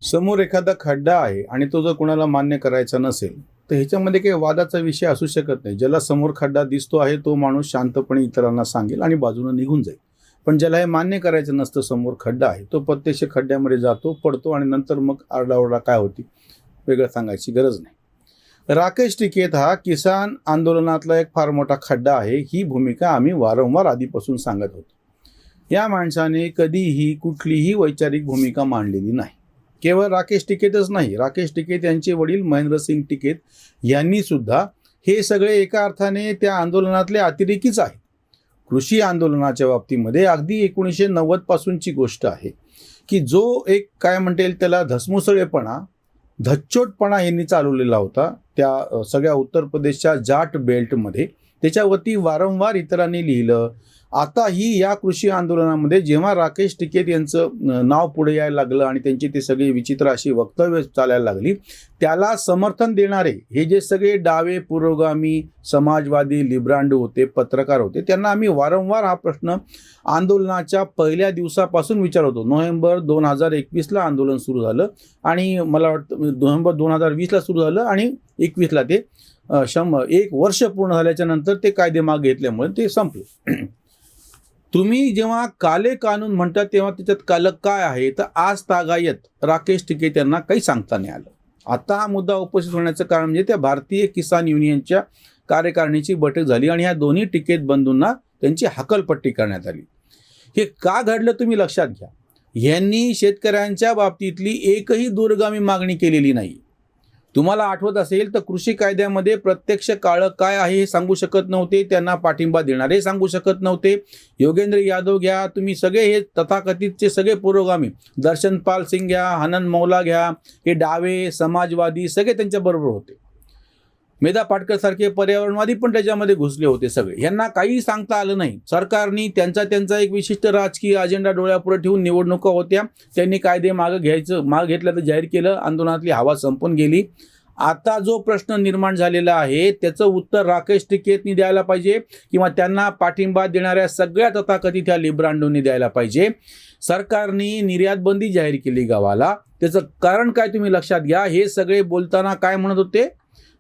समोर एखादा खड्डा आहे आणि तो जर कोणाला मान्य करायचा नसेल, तर ह्याच्यामध्ये काही वादाचा विषय असू शकत नाही. ज्याला समोर खड्डा दिसतो आहे, तो माणूस शांतपणे इतरांना सांगेल आणि बाजूनं निघून जाईल. पण ज्याला हे मान्य करायचं नसतं, समोर खड्डा आहे, तो प्रत्यक्ष खड्ड्यामध्ये जातो, पडतो आणि नंतर मग आरडाओरडा काय होती, वेगळं सांगायची गरज नाही. राकेश टिकैत हा किसान आंदोलनातला एक फार मोठा खड्डा आहे, ही भूमिका आम्ही वारंवार आधीपासून सांगत होतो. या माणसाने कधीही कुठलीही वैचारिक भूमिका मांडलेली नाही. केवळ राकेश टिकैतच नाही, राकेश टिकैत यांचे वडील महेंद्रसिंग टिकैत यांनी सुद्धा हे सगळे एका अर्थाने त्या आंदोलनातले अतिरेकीच आहेत. कृषी आंदोलनाच्या बाबतीमध्ये अगदी 1990 पासूनची गोष्ट आहे की जो एक काय म्हणता येईल त्याला धसमुसळेपणा, धच्चोटपणा यांनी चालवलेला होता त्या सगळ्या उत्तर प्रदेशच्या जाट बेल्टमध्ये. त्याच्यावरती वारंवार इतरांनी लिहिलं. आताही या कृषी आंदोलनामध्ये जेव्हा राकेश टिकैत यांचं नाव पुढे यायला लागलं आणि त्यांची ते सगळी विचित्र अशी वक्तव्य चालायला लागली, त्याला समर्थन देणारे हे जे सगळे डावे पुरोगामी समाजवादी लिब्रांडू होते, पत्रकार होते, त्यांना आम्ही वारंवार हा प्रश्न आंदोलनाच्या पहिल्या दिवसापासून विचारत होतो. नोव्हेंबर 2021ला आंदोलन सुरू झालं आणि मला वाटतं नोव्हेंबर 2020ला सुरू झालं आणि 21ला ते 1 वर्ष पूर्ण झाल्याच्या नंतर ते कायदे मागे घेतल्यामुळे ते संपले. तुम्ही जेव्हा काले कानून म्हणतात तेव्हा त्याच्यात काल काय आहे, तर आज तागायत राकेश टिकैत यांना काही सांगता नाही आलं. आता हा मुद्दा उपस्थित होण्याचं कारण म्हणजे त्या भारतीय किसान युनियनच्या कार्यकारिणीची बैठक झाली आणि ह्या दोन्ही टिकैत बंधूंना त्यांची हकलपट्टी करण्यात आली. हे का घडलं तुम्ही लक्षात घ्या. यांनी शेतकऱ्यांच्या बाबतीतली एकही दूरगामी मागणी केलेली नाही. तुम्हाला आठवत असेल तर कृषी कायद्यामध्ये प्रत्यक्ष काळं काय आहे हे सांगू शकत नव्हते, त्यांना पाठिंबा देणारे सांगू शकत नव्हते. योगेंद्र यादव घ्या, तुम्ही सगळे हे तथाकथितचे सगळे पुरोगामी, दर्शनपाल सिंग घ्या, हनन मौला घ्या, हे डावे समाजवादी सगळे त्यांच्याबरोबर होते. मेधा पाटकर सारखे पर्यावरणवादी पण त्याच्यामध्ये घुसले होते सगळे. यांना काही सांगता आलं नाही. सरकारने त्यांचा एक विशिष्ट राजकीय अजेंडा डोळ्यापुढे ठेवून निवडणुका होत्या, त्यांनी कायदे मागे घेतल्याचं जाहीर केलं. आंदोलनातली हवा संपून गेली. आता जो प्रश्न निर्माण झालेला आहे त्याचं उत्तर राकेश टिकैतनी द्यायला पाहिजे किंवा त्यांना पाठिंबा देणाऱ्या सगळ्या तथाकथित ह्या लिब्रांडोंनी द्यायला पाहिजे. सरकारने निर्यात बंदी जाहीर केली गावाला, त्याचं कारण काय तुम्ही लक्षात घ्या. हे सगळे बोलताना काय म्हणत होते,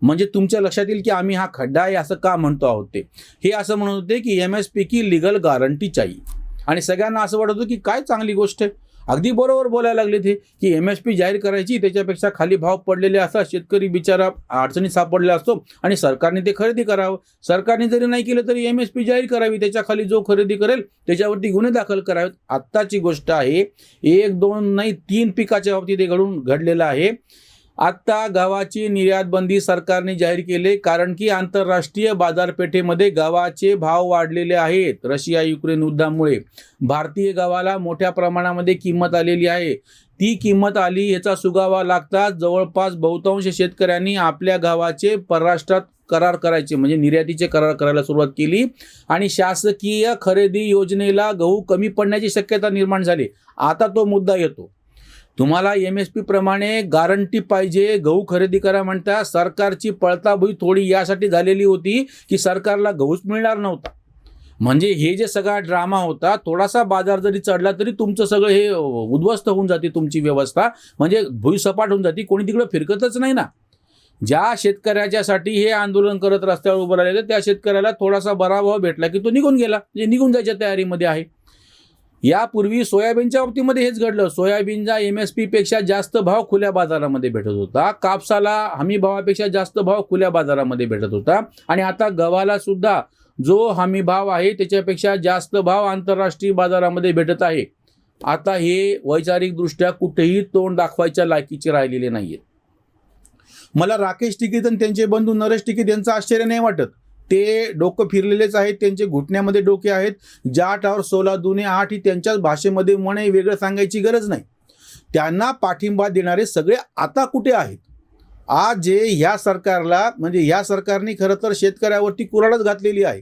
म्हणजे तुमच्या लक्षात येईल की आम्ही हा खड्डा आहे असं का म्हणतो आहोत. ते हे असं म्हणत होते की MSP की लीगल गारंटी चाहिए. आणि सगळ्यांना असं वाटत होतं की काय चांगली गोष्ट आहे. अगदी बरोबर बोलायला लागले ते की MSP जाहीर करायची, त्याच्यापेक्षा खाली भाव पडलेले असतात, शेतकरी बिचारा अडचणीत सापडलेला असतो आणि सरकारने ते खरेदी करावं. सरकारने जरी नाही केलं तरी MSP जाहीर करावी, त्याच्या खाली जो खरेदी करेल त्याच्यावरती गुन्हे दाखल करावेत. आत्ताची गोष्ट आहे, 1 2 नाही 3 पिकाच्या बाबतीत हे घडलेलं आहे. आत्ता गव्हाची निर्यात बंदी सरकारने जाहीर केले कारण की आंतरराष्ट्रीय बाजारपेठेमध्ये गव्हाचे भाव वाढलेले आहेत. रशिया युक्रेन युद्धामुळे भारतीय गव्हाला मोठ्या प्रमाणामध्ये किंमत आलेली आहे. ती किंमत आली याचा सुगावा लागताच जवळपास बहुतांश शेतकऱ्यांनी आपल्या गव्हाचे परराष्ट्रात करार करायचे म्हणजे निर्यातीचे करार करायला सुरुवात केली आणि शासकीय खरेदी योजनेला गहू कमी पडण्याची शक्यता निर्माण झाली. आता तो मुद्दा येतो. तुम्हाला MSP प्रमाणे गारंटी पाहिजे, गहू खरेदी करा म्हणता. सरकारची पळताभुई थोडी यासाठी झालेली होती की सरकारला गहूच मिळणार नव्हता. म्हणजे हे जे सगळा ड्रामा होता, थोडासा बाजार जरी चढला तरी तुमचं सगळं हे उद्ध्वस्त होऊन जाते, तुमची व्यवस्था म्हणजे भुईसपाट होऊन जाते. कोणी तिकडे फिरकतच नाही ना. ज्या शेतकऱ्याच्यासाठी हे आंदोलन करत रस्त्यावर उभं राहिले त्या शेतकऱ्याला थोडासा बरा भाव भेटला की तो निघून गेला, म्हणजे निघून जायच्या तयारीमध्ये आहे. यापूर्वी सोयाबीनच्या बाबतीमध्ये हेच घडलं. सोयाबीनचा MSP पेक्षा जास्त भाव खुल्या बाजारामध्ये भेटत होता. कापसाला हमी भावापेक्षा जास्त भाव खुल्या बाजारामध्ये भेटत होता आणि आता गव्हाला सुद्धा जो हमी भाव आहे त्याच्यापेक्षा जास्त भाव आंतरराष्ट्रीय बाजारामध्ये भेटत आहे. आता हे वैचारिकदृष्ट्या कुठेही तोंड दाखवायच्या लायकीचे राहिलेले नाहीये. मला राकेश टिकैत आणि त्यांचे बंधू नरेश टिकैत यांचं आश्चर्य नाही वाटत. ते डोकं फिरलेलेच आहेत, त्यांचे घुटण्यामध्ये डोके आहेत. 8 और 16 दूने 8 ही त्यांच्याच भाषेमध्ये म्हणे, वेगळं सांगायची गरज नाही. त्यांना पाठिंबा देणारे सगळे आता कुठे आहेत. आज जे ह्या सरकारला म्हणजे ह्या सरकारने खरं तर शेतकऱ्यावरती कुऱ्हाडच घातलेली आहे.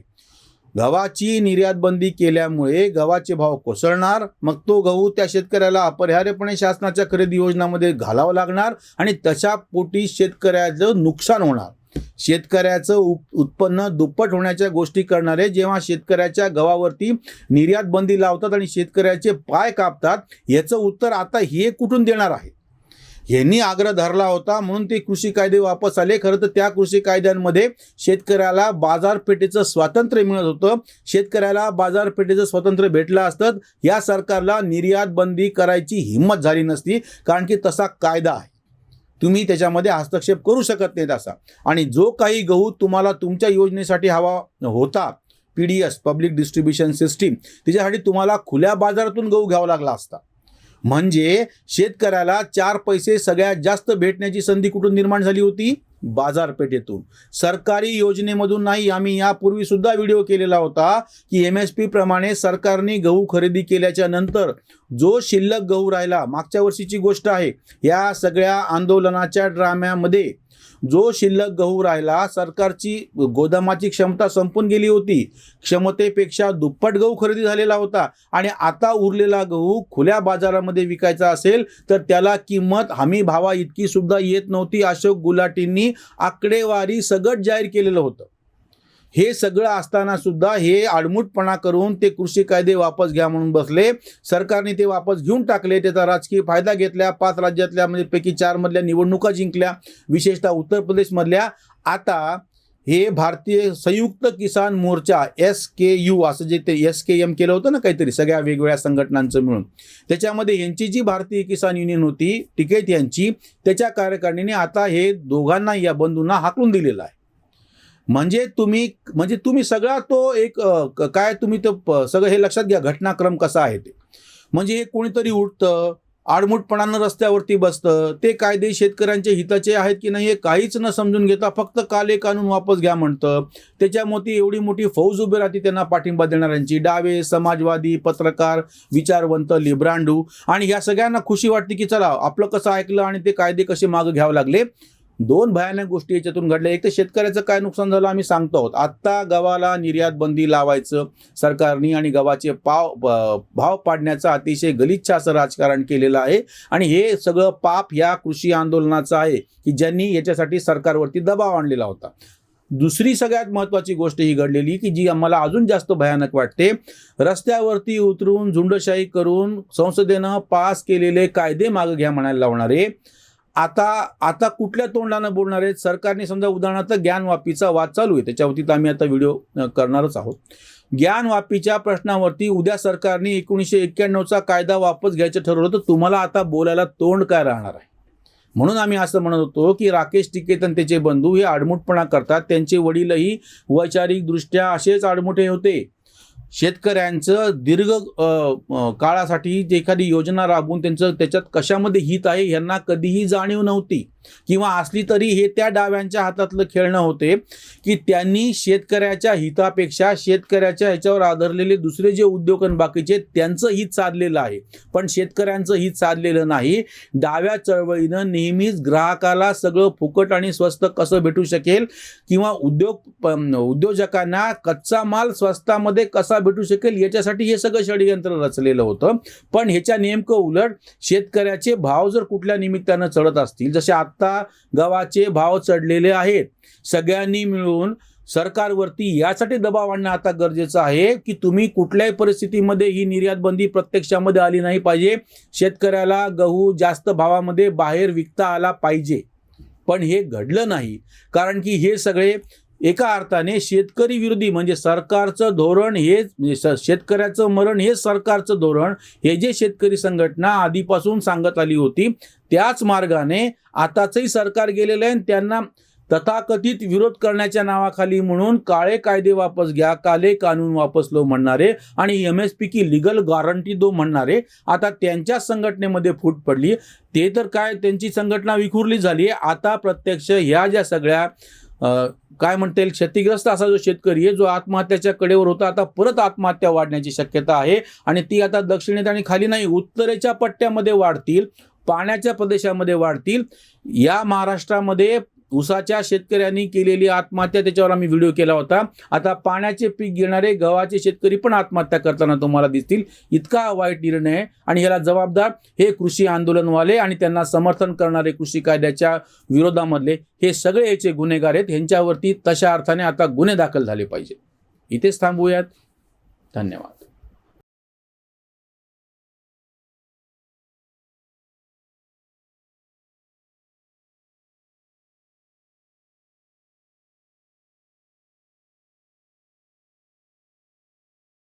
गव्हाची निर्यात बंदी केल्यामुळे गव्हाचे भाव कोसळणार, मग तो गहू त्या शेतकऱ्याला अपरिहार्यपणे शासनाच्या खरेदी योजनामध्ये घालावा लागणार आणि तशा पोटी शेतकऱ्याचं नुकसान होणार. शेतकऱ्याचं उत्पन्न दुप्पट होण्याच्या गोष्टी करणारे जेव्हा शेतकऱ्याच्या गव्हावरती निर्यात बंदी लावतात आणि शेतकऱ्याचे पाय कापतात, याचं उत्तर आता हे कुठून देणार आहे. यांनी आग्रह धरला होता म्हणून ते कृषी कायदे वापस आले. खरं तर त्या कृषी कायद्यांमध्ये शेतकऱ्याला बाजारपेठेचं स्वातंत्र्य मिळत होतं. शेतकऱ्याला बाजारपेठेचं स्वातंत्र्य भेटलं असतं या सरकारला निर्यात बंदी करायची हिंमत झाली नसती, कारण की तसा कायदा आहे, तुम्ही त्याच्यामध्ये हस्तक्षेप करू शकत नाही तसा. आणि जो काही गहू तुम्हाला तुमच्या योजनेसाठी हवा होता, PDS पब्लिक डिस्ट्रीब्युशन सिस्टीम, त्याच्यासाठी तुम्हाला खुल्या बाजारातून गहू घ्यावा लागला असता. म्हणजे शेतकऱ्याला 4 पैसे सगळ्यात जास्त भेटण्याची संधी कुठून निर्माण झाली होती? बाजारपेठेतून, सरकारी योजनेमधून नाही. आम्ही यापूर्वी सुद्धा व्हिडिओ केलेला होता की MSP प्रमाणे सरकारने गहू खरेदी केल्याच्या नंतर जो शिल्लक गहू राहिला, मागच्या वर्षीची गोष्ट आहे, या सगळ्या आंदोलनाच्या ड्राम्यामध्ये जो शिल्लक गहू राहिला, सरकारची गोदामाची क्षमता संपून गेली होती, क्षमतेपेक्षा दुप्पट गहू खरेदी झालेला होता. आणि आता उरलेला गहू खुल्या बाजारामध्ये विकायचा असेल तर त्याला किंमत हमी भावा इतकी सुद्धा येत नव्हती. अशोक गुलाटींनी आकडेवारी सगळं जाहीर केलेलं होतं. हे सगळं असताना सुद्धा हे आडमुटपणा करून ते कृषी कायदे वापस घ्या म्हणून बसले. सरकारने ते वापस घेऊन टाकले, त्याचा राजकीय फायदा घेतला. 5 राज्यातल्या म्हणजे पैकी 4 मधल्या निवडणुका जिंकल्या, विशेषतः उत्तर प्रदेशमधल्या. आता हे भारतीय संयुक्त किसान मोर्चा SKU असं जे ते SKM केलं होतं ना काहीतरी, सगळ्या वेगवेगळ्या संघटनांचं मिळून, त्याच्यामध्ये यांची जी भारतीय किसान युनियन होती टिकेत यांची, त्याच्या कार्यकारिणीने आता हे दोघांना, या बंधूंना हाकलून दिलेलं आहे. म्हणजे तुम्ही सगळा तो एक काय तुम्ही तो सगळं हे लक्षात घ्या घटनाक्रम कसा आहे ते. म्हणजे हे कोणीतरी उठतं, आडमुटपणानं रस्त्यावरती बसतं, ते कायदे शेतकऱ्यांच्या हिताचे आहेत की नाही हे काहीच न समजून घेता फक्त काले कानून वापस घ्या म्हणतं. त्याच्यामध्ये एवढी मोठी फौज उभी राहते त्यांना पाठिंबा देणाऱ्यांची, डावे, समाजवादी, पत्रकार, विचारवंत, लिब्रांडू. आणि ह्या सगळ्यांना खुशी वाटते की चला आपलं कसं ऐकलं आणि ते कायदे कसे मागे घ्यावे लागले. 2 भयानक गोष्टी याच्यातून घडल्या. एक तर शेतकऱ्याचं काय नुकसान झालं आम्ही सांगतो आहोत. आत्ता गव्हाला निर्यात बंदी लावायचं सरकारने आणि गव्हाचे भाव पाडण्याचं अतिशय गलिच्छ असं राजकारण केलेलं आहे. आणि हे सगळं पाप या कृषी आंदोलनाचं आहे की ज्यांनी याच्यासाठी सरकारवरती दबाव आणलेला होता. दुसरी सगळ्यात महत्त्वाची गोष्ट ही घडलेली की जी आम्हाला अजून जास्त भयानक वाटते, रस्त्यावरती उतरून झुंडशाही करून संसदेनं पास केलेले कायदे मागे घ्या म्हणायला लावणारे आता कुठल्या तोंडानं बोलणार आहेत? सरकारने समजा उदाहरणार्थ ज्ञानवापीचा वाद चालू आहे, त्याच्यावरती आम्ही आता व्हिडिओ करणारच आहोत. ज्ञानवापीच्या प्रश्नावरती उद्या सरकारने 1991चा कायदा वापस घ्यायचं ठरवलं तर तुम्हाला आता बोलायला तोंड काय राहणार आहे? म्हणून आम्ही असं म्हणत होतो की राकेश टिकेत आणि त्याचे बंधू हे आडमुटपणा करतात. त्यांचे वडीलही वैचारिकदृष्ट्या असेच आडमुठे होते. शेतकऱ्यांचं दीर्घ काळासाठी जे एखादी योजना राबवून त्याच्यात कशामध्ये हित आहे यांना कधीही जाणीव नव्हती, किंवा असली तरी हे त्या डाव्यांच्या हातातलं खेळणं होते की त्यांनी शेतकऱ्याच्या हितापेक्षा शेतकऱ्याच्या ह्याच्यावर आधारलेले दुसरे जे उद्योग आणि बाकीचे त्यांचं हित साधलेलं आहे, पण शेतकऱ्यांचं हित साधलेलं नाही. डाव्या चळवळीनं नेहमीच ग्राहकाला सगळं फुकट आणि स्वस्त कसं भेटू शकेल किंवा उद्योजकांना कच्चा माल स्वस्तामध्ये कसा भेटू शकेल याच्यासाठी हे सगळं षडयंत्र रचलेलं होतं. पण ह्याच्या नेमकं उलट शेतकऱ्याचे भाव जर कुठल्या निमित्तानं चढत असतील, जसे आता गव्हाचे भाव चढलेले आहेत, सगळ्यांनी मिळून सरकारवरती यासाठी दबाव आणणं आता गरजेचं आहे की तुम्ही कुठल्याही परिस्थितीमध्ये ही निर्यात बंदी प्रत्यक्षामध्ये आली नाही पाहिजे. शेतकऱ्याला गहू जास्त भावामध्ये बाहेर विकता आला पाहिजे. पण हे घडलं नाही, कारण की हे सगळे एका अर्थाने शेतकरी विरोधी, म्हणजे सरकारचं धोरण हे शेतकऱ्याचं मरण हे सरकारचं धोरण, हे जे शेतकरी संघटना आधीपासून सांगत आली होती त्याच मार्गाने आताचंही सरकार गेलेलं आहे. त्यांना तथाकथित विरोध करण्याच्या नावाखाली म्हणून काळे कायदे वापस घ्या, काले कानून वापस लो म्हणणारे आणि MSP की लिगल गॅरंटी दो म्हणणारे आता त्यांच्या संघटनेमध्ये फूट पडली. ते तर काय, त्यांची संघटना विखुरली झाली आहे. आता प्रत्यक्ष ह्या ज्या सगळ्या काय म्हणता येईल क्षतिग्रस्त असा जो शेतकरी आहे, जो आत्महत्याच्या कडेवर होता, आता परत आत्महत्या वाढण्याची शक्यता आहे. आणि ती आता दक्षिणेत आणि खाली नाही, उत्तरेच्या पट्ट्यामध्ये वाढतील, पाण्याच्या प्रदेशामध्ये वाढतील. या महाराष्ट्रामध्ये ऊसाच्या शेतकऱ्यांनी केलेली आत्महत्या, त्याच्यावर आम्ही व्हिडिओ केला होता. आता पाण्याचे पीक घेणारे गव्हाचे शेतकरी पण आत्महत्या करताना तुम्हाला दिसतील. इतका वाईट निर्णय आहे आणि ह्याला जबाबदार हे कृषी आंदोलनवाले आणि त्यांना समर्थन करणारे कृषी कायद्याच्या विरोधामधले हे सगळे याचे गुन्हेगार आहेत. ह्यांच्यावरती तशा अर्थाने आता गुन्हे दाखल झाले पाहिजे. इथेच थांबूयात. धन्यवाद.